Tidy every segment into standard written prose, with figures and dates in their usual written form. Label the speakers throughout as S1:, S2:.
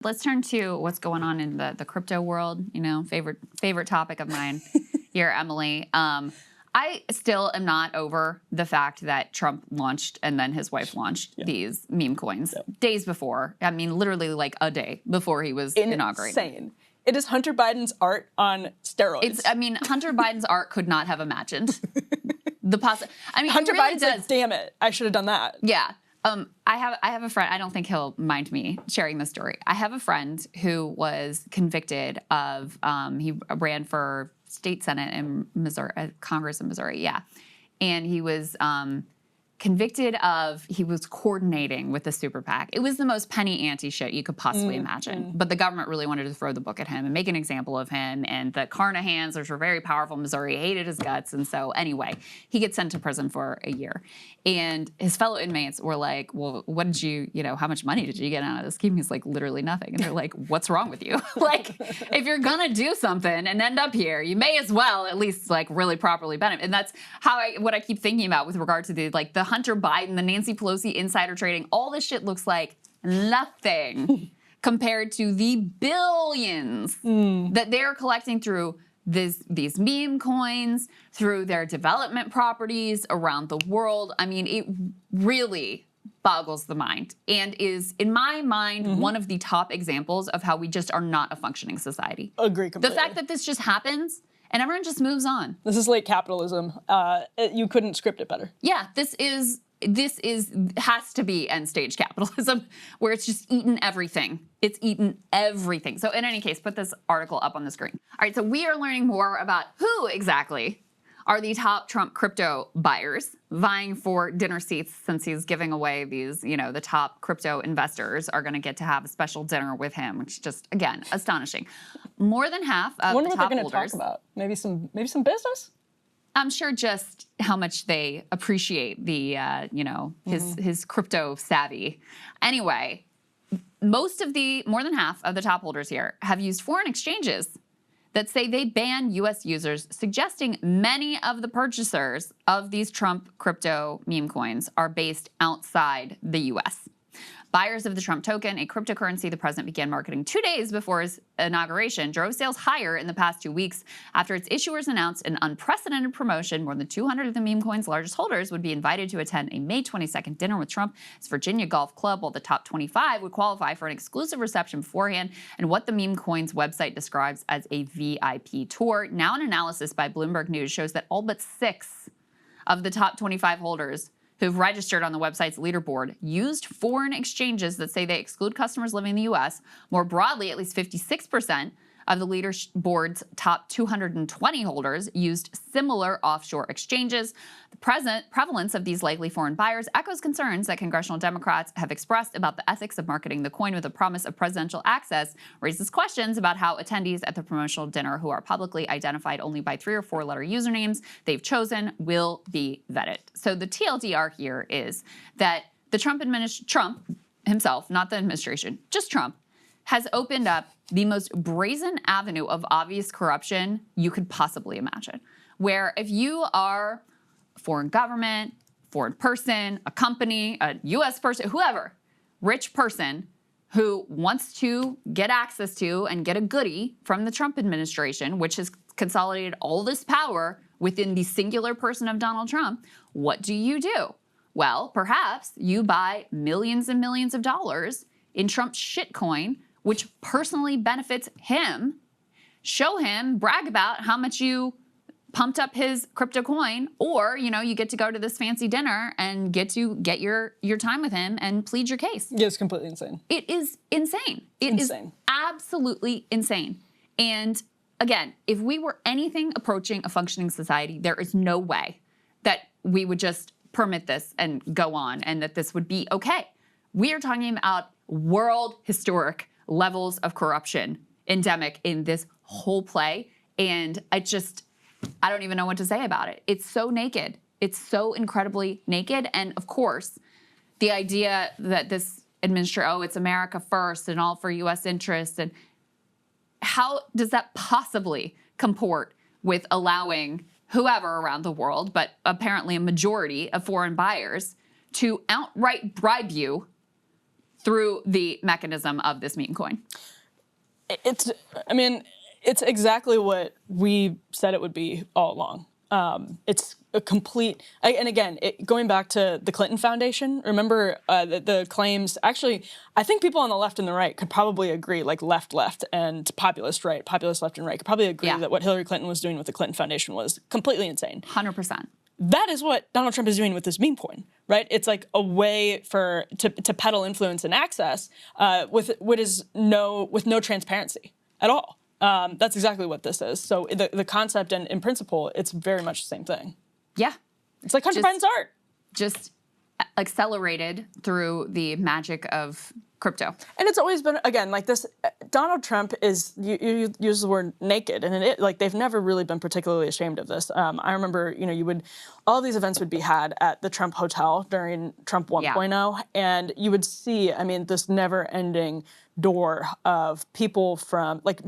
S1: Let's turn to what's going on in the crypto world. You know, favorite topic of mine here, Emily. I still am not over the fact that Trump launched and then his wife launched these meme coins days before. I mean, literally like a day before he was inaugurated.
S2: Insane. It is Hunter Biden's art on steroids.
S1: Hunter Biden's art could not have imagined
S2: Hunter
S1: really
S2: Biden's like, damn it, I should have done that.
S1: Yeah. I have a friend, I don't think he'll mind me sharing this story. I have a friend who was convicted of, he ran for state senate in Missouri, Congress in Missouri, and he was convicted of, he was coordinating with the super PAC. It was the most penny ante shit you could possibly imagine. But the government really wanted to throw the book at him and make an example of him. And the Carnahans, which were very powerful in Missouri, hated his guts. And so anyway, he gets sent to prison for a year. And his fellow inmates were like, well, what did you know, how much money did you get out of this scheme? He's like, literally nothing. And they're like, what's wrong with you? Like, if you're gonna do something and end up here, you may as well at least like really properly benefit. And that's what I keep thinking about with regard to the Hunter Biden, the Nancy Pelosi insider trading. All this shit looks like nothing compared to the billions that they're collecting through these meme coins, through their development properties around the world. I mean, it really boggles the mind and is, in my mind, one of the top examples of how we just are not a functioning society.
S2: Agree completely.
S1: The fact that this just happens and everyone just moves on.
S2: This is late capitalism. You couldn't script it better.
S1: Yeah, this has to be end stage capitalism where it's just eaten everything. It's eaten everything. So in any case, put this article up on the screen. All right, so we are learning more about who exactly are the top Trump crypto buyers vying for dinner seats, since he's giving away these, the top crypto investors are going to get to have a special dinner with him, which is just, again, astonishing. More than half of the top holders.
S2: I wonder what they're going to talk about. Maybe some business?
S1: I'm sure just how much they appreciate the, his crypto savvy. Anyway, more than half of the top holders here have used foreign exchanges that say they ban U.S. users, suggesting many of the purchasers of these Trump crypto meme coins are based outside the U.S. Buyers of the Trump token, a cryptocurrency the president began marketing 2 days before his inauguration, drove sales higher in the past 2 weeks after its issuers announced an unprecedented promotion. More than 200 of the meme coin's largest holders would be invited to attend a May 22nd dinner with Trump's Virginia Golf Club, while the top 25 would qualify for an exclusive reception beforehand and what the meme coin's website describes as a VIP tour. Now an analysis by Bloomberg News shows that all but 6 of the top 25 holders who've registered on the website's leaderboard used foreign exchanges that say they exclude customers living in the U.S. More broadly, at least 56% of the leaderboard's top 220 holders used similar offshore exchanges. The prevalence of these likely foreign buyers echoes concerns that congressional Democrats have expressed about the ethics of marketing the coin with a promise of presidential access, raises questions about how attendees at the promotional dinner, who are publicly identified only by 3 or 4 letter usernames they've chosen, will be vetted. So the TLDR here is that the Trump himself, not the administration, just Trump, has opened up the most brazen avenue of obvious corruption you could possibly imagine. Where if you are a foreign government, foreign person, a company, a U.S. person, whoever, rich person who wants to get access to and get a goodie from the Trump administration, which has consolidated all this power within the singular person of Donald Trump, what do? Well, perhaps you buy millions and millions of dollars in Trump's shitcoin, which personally benefits him, show him, brag about how much you pumped up his crypto coin, or, you get to go to this fancy dinner and get to get your time with him and plead your case.
S2: Yeah, it's completely insane.
S1: It is insane. It is absolutely insane. And again, if we were anything approaching a functioning society, there is no way that we would just permit this and go on and that this would be okay. We are talking about world historic levels of corruption endemic in this whole play. And I don't even know what to say about it. It's so naked. It's so incredibly naked. And of course, the idea that this administration, it's America first and all for U.S. interests. And how does that possibly comport with allowing whoever around the world, but apparently a majority of foreign buyers, to outright bribe you through the mechanism of this meme coin?
S2: It's exactly what we said it would be all along. It's a complete, and again, going back to the Clinton Foundation, remember the claims, actually, I think people on the left and the right could probably agree, like left and populist left and right could probably agree that what Hillary Clinton was doing with the Clinton Foundation was completely insane.
S1: 100%.
S2: That is what Donald Trump is doing with this meme coin, right? It's like a way to peddle influence and access with no transparency at all. That's exactly what this is. So the concept and in principle, it's very much the same thing.
S1: Yeah.
S2: It's like Hunter Biden's art.
S1: Just accelerated through the magic of crypto.
S2: And it's always been, again, like this, Donald Trump is, you use the word naked, and like they've never really been particularly ashamed of this. I remember, all these events would be had at the Trump Hotel during Trump 1.0, and you would see, this never-ending door of people from, like,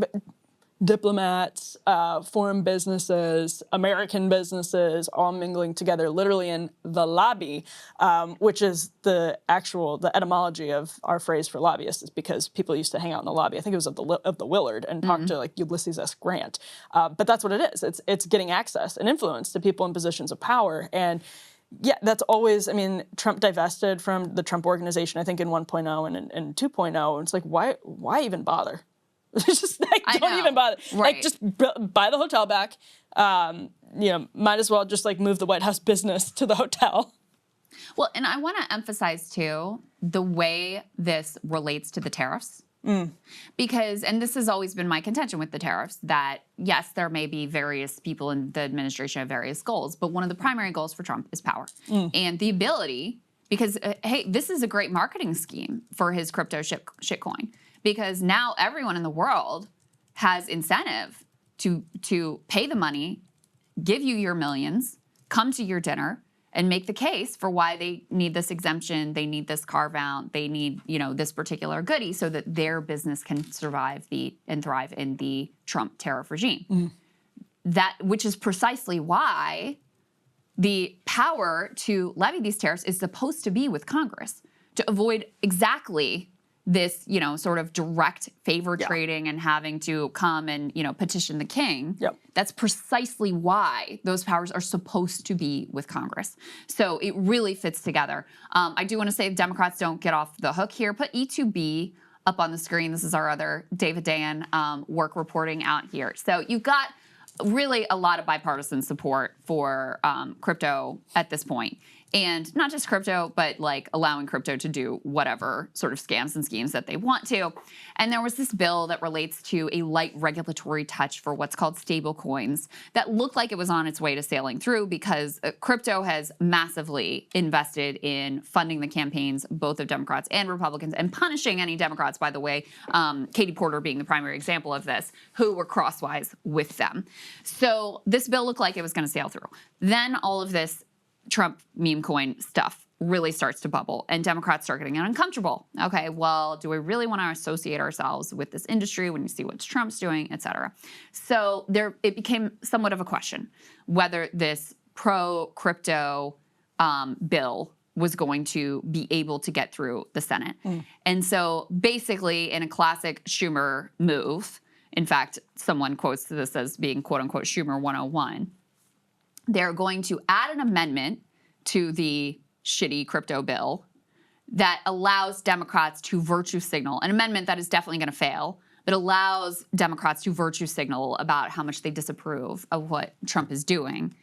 S2: diplomats, foreign businesses, American businesses, all mingling together literally in the lobby, which is the etymology of our phrase for lobbyists is because people used to hang out in the lobby. I think it was of the Willard and talk to like Ulysses S. Grant. But that's what it is. It's getting access and influence to people in positions of power. And yeah, that's always, Trump divested from the Trump Organization, I think in 1.0 and 2.0. And it's like, why even bother? Just like, don't even bother.
S1: Right.
S2: Like, just buy the hotel back. Might as well just like move the White House business to the hotel.
S1: Well, and I want to emphasize too the way this relates to the tariffs. Because, and this has always been my contention with the tariffs, that yes, there may be various people in the administration have various goals, but one of the primary goals for Trump is power and the ability. Because hey, this is a great marketing scheme for his crypto shitcoin. Because now everyone in the world has incentive to pay the money, give you your millions, come to your dinner, and make the case for why they need this exemption, they need this carve out, they need this particular goodie so that their business can survive and thrive in the Trump tariff regime. Which is precisely why the power to levy these tariffs is supposed to be with Congress to avoid exactly this, sort of direct favor trading and having to come and, petition the king.
S2: Yep.
S1: That's precisely why those powers are supposed to be with Congress. So it really fits together. I do want to say Democrats don't get off the hook here. Put E2B up on the screen. This is our other David Dayen work reporting out here. So you've got really a lot of bipartisan support for crypto at this point. And not just crypto, but like allowing crypto to do whatever sort of scams and schemes that they want to. And there was this bill that relates to a light regulatory touch for what's called stable coins that looked like it was on its way to sailing through because crypto has massively invested in funding the campaigns, both of Democrats and Republicans, and punishing any Democrats, by the way, Katie Porter being the primary example of this, who were crosswise with them. So this bill looked like it was going to sail through. Then all of this Trump meme coin stuff really starts to bubble and Democrats start getting uncomfortable. Okay, well, do we really want to associate ourselves with this industry when you see what Trump's doing, et cetera? So it became somewhat of a question whether this pro-crypto bill was going to be able to get through the Senate. And so basically in a classic Schumer move, in fact, someone quotes this as being quote unquote Schumer 101, they're going to add an amendment to the shitty crypto bill that allows Democrats to virtue signal, an amendment that is definitely going to fail, but allows Democrats to virtue signal about how much they disapprove of what Trump is doing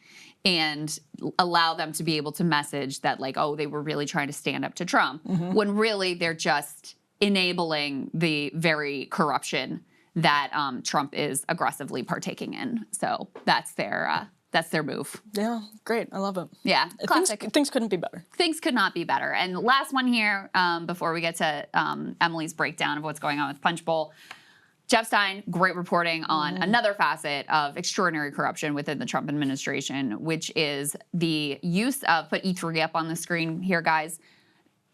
S1: and allow them to be able to message that like, oh, they were really trying to stand up to Trump, when really they're just enabling the very corruption that Trump is aggressively partaking in. So that's their move.
S2: Yeah, great. I love it.
S1: Yeah, classic.
S2: Things couldn't be better.
S1: Things could not be better. And last one here, before we get to Emily's breakdown of what's going on with Punch Bowl. Jeff Stein, great reporting on another facet of extraordinary corruption within the Trump administration, which is the use of, put E3 up on the screen here, guys,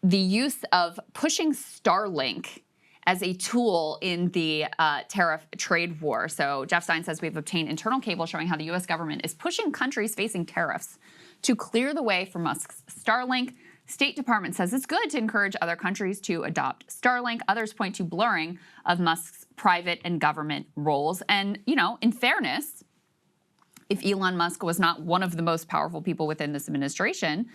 S1: the use of pushing Starlink as a tool in the tariff trade war. So Jeff Stein says we've obtained internal cable showing how the U.S. government is pushing countries facing tariffs to clear the way for Musk's Starlink. State Department says it's good to encourage other countries to adopt Starlink. Others point to blurring of Musk's private and government roles. And, in fairness, if Elon Musk was not one of the most powerful people within this administration,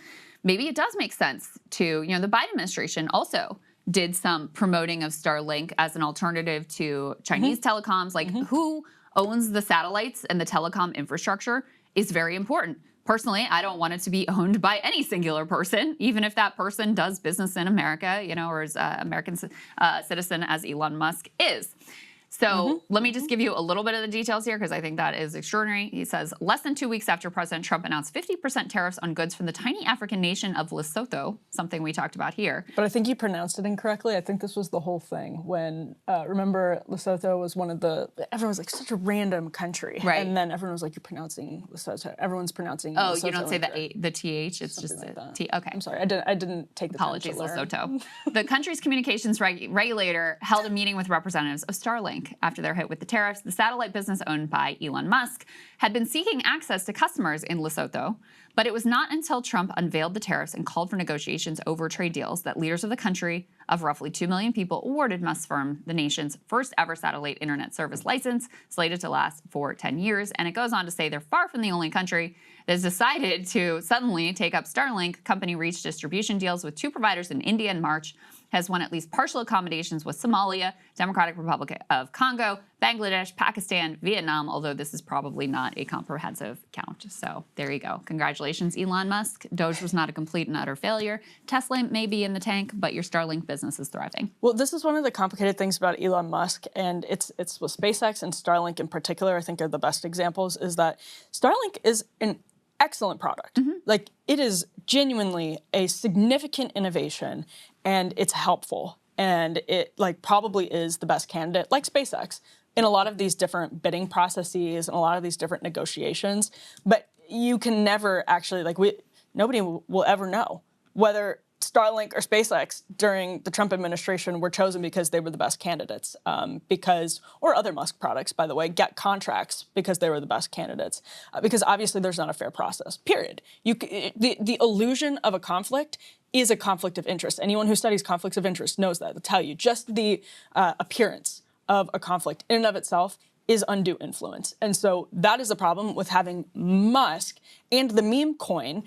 S1: maybe it does make sense to, the Biden administration also did some promoting of Starlink as an alternative to Chinese telecoms. Like, who owns the satellites and the telecom infrastructure is very important. Personally, I don't want it to be owned by any singular person, even if that person does business in America, or is an American citizen as Elon Musk is. So let me just give you a little bit of the details here because I think that is extraordinary. He says, less than 2 weeks after President Trump announced 50% tariffs on goods from the tiny African nation of Lesotho, something we talked about here.
S2: But I think you pronounced it incorrectly. I think this was the whole thing when, remember, Lesotho was one of everyone was like, such a random country.
S1: Right.
S2: And then everyone was like, you're pronouncing Lesotho. Everyone's pronouncing
S1: Oh,
S2: Lesotho
S1: you don't say the TH, it's
S2: something
S1: just
S2: like that.
S1: T. Okay.
S2: I'm sorry, I didn't take the
S1: Apologies,
S2: time to learn.
S1: Lesotho. The country's communications regulator held a meeting with representatives of Starlink after their hit with the tariffs. The satellite business owned by Elon Musk had been seeking access to customers in Lesotho, but it was not until Trump unveiled the tariffs and called for negotiations over trade deals that leaders of the country of roughly 2 million people awarded Musk's firm the nation's first ever satellite internet service license, slated to last for 10 years. And it goes on to say they're far from the only country that has decided to suddenly take up Starlink. The company reached distribution deals with 2 providers in India in March, has won at least partial accommodations with Somalia, Democratic Republic of Congo, Bangladesh, Pakistan, Vietnam, although this is probably not a comprehensive count. So there you go. Congratulations, Elon Musk. Doge was not a complete and utter failure. Tesla may be in the tank, but your Starlink business is thriving.
S2: Well, this is one of the complicated things about Elon Musk, and it's with SpaceX and Starlink in particular, I think are the best examples, is that Starlink is an excellent product. Like, it is genuinely a significant innovation, and it's helpful, and it probably is the best candidate, like SpaceX, in a lot of these different bidding processes and a lot of these different negotiations. But you can never actually, nobody will ever know whether Starlink or SpaceX during the Trump administration were chosen because they were the best candidates, or other Musk products, by the way, get contracts because they were the best candidates, because obviously there's not a fair process, period. The illusion of a conflict is a conflict of interest. Anyone who studies conflicts of interest knows that. They'll tell you just the appearance of a conflict in and of itself is undue influence. And so that is a problem with having Musk and the meme coin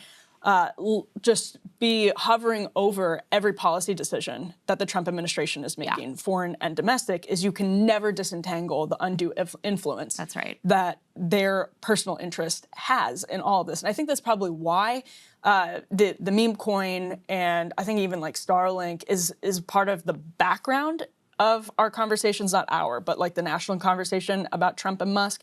S2: just be hovering over every policy decision that the Trump administration is making, foreign and domestic, is you can never disentangle the undue influence
S1: That's right.
S2: that their personal interest has in all of this. And I think that's probably why the meme coin and I think even Starlink is part of the background of our conversations, not but the national conversation about Trump and Musk,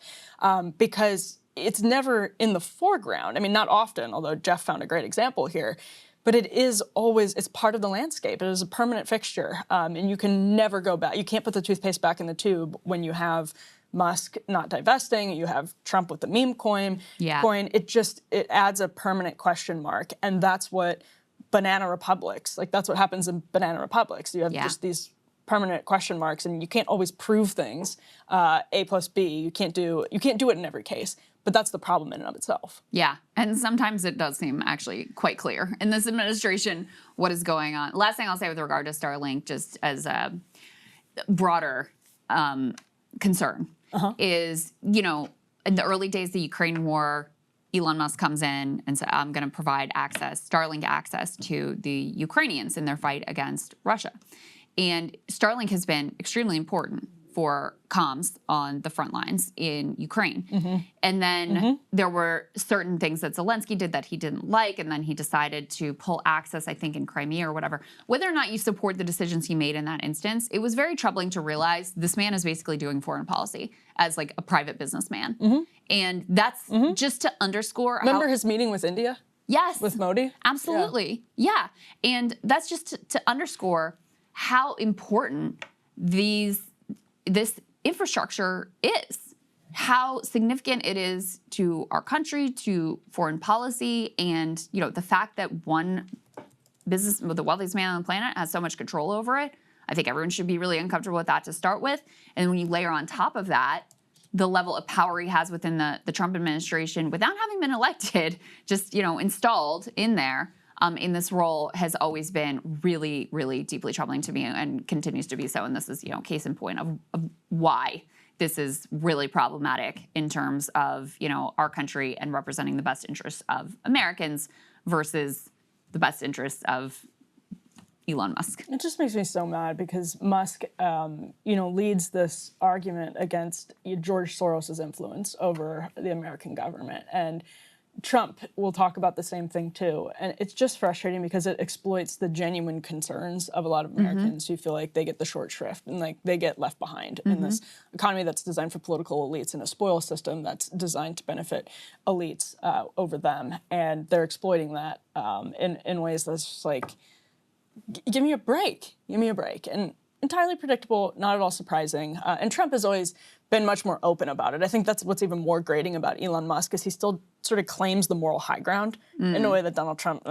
S2: because it's never in the foreground. I mean, not often, although Jeff found a great example here, but it is always, it's part of the landscape. It is a permanent fixture, and you can never go back. You can't put the toothpaste back in the tube when you have Musk not divesting, you have Trump with the meme coin. It adds a permanent question mark, and that's what banana republics, that's what happens in banana republics. You have just these permanent question marks, and you can't always prove things. A plus B, you can't do it in every case. But that's the problem in and of itself.
S1: Yeah, and sometimes it does seem actually quite clear in this administration what is going on. Last thing I'll say with regard to Starlink, just as a broader concern, is, in the early days of the Ukraine war, Elon Musk comes in and says, I'm going to provide Starlink access to the Ukrainians in their fight against Russia. And Starlink has been extremely important for comms on the front lines in Ukraine. And then there were certain things that Zelensky did that he didn't like, and then he decided to pull access, I think, in Crimea or whatever. Whether or not you support the decisions he made in that instance, it was very troubling to realize this man is basically doing foreign policy as a private businessman. And that's just to underscore
S2: Remember his meeting with India?
S1: Yes.
S2: With Modi?
S1: Absolutely. Yeah. And that's just to underscore how important this infrastructure is, how significant it is to our country, to foreign policy, and the fact that one business, the wealthiest man on the planet, has so much control over it. I think everyone should be really uncomfortable with that to start with. And when you layer on top of that the level of power he has within the Trump administration without having been elected, just installed in there, in this role has always been really, really deeply troubling to me and continues to be so. And this is, case in point of why this is really problematic in terms of, our country and representing the best interests of Americans versus the best interests of Elon Musk.
S2: It just makes me so mad because Musk, leads this argument against George Soros's influence over the American government. And Trump will talk about the same thing too. And it's just frustrating because it exploits the genuine concerns of a lot of Americans who feel like they get the short shrift and like they get left behind in this economy that's designed for political elites and a spoil system that's designed to benefit elites over them. And they're exploiting that in ways that's just like, give me a break. Give me a break. And entirely predictable, not at all surprising. And Trump has always been much more open about it. I think that's what's even more grating about Elon Musk is he still sort of claims the moral high ground in a way that Donald Trump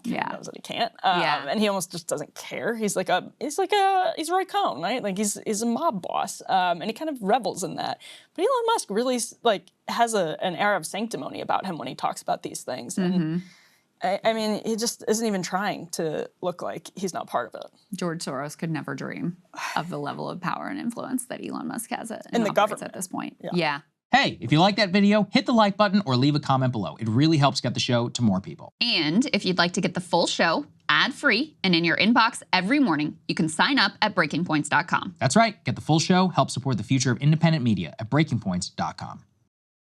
S2: he knows that he can't. And he almost just doesn't care. He's Roy Cohn, right? Like he's a mob boss, and he kind of revels in that. But Elon Musk really has an air of sanctimony about him when he talks about these things. And I mean, he just isn't even trying to look like he's not part of it.
S1: George Soros could never dream of the level of power and influence that Elon Musk has
S2: in the government
S1: at this point.
S2: Yeah.
S3: Hey, if you like that video, hit the like button or leave a comment below. It really helps get the show to more people.
S1: And if you'd like to get the full show ad-free and in your inbox every morning, you can sign up at breakingpoints.com.
S3: That's right. Get the full show, help support the future of independent media at breakingpoints.com.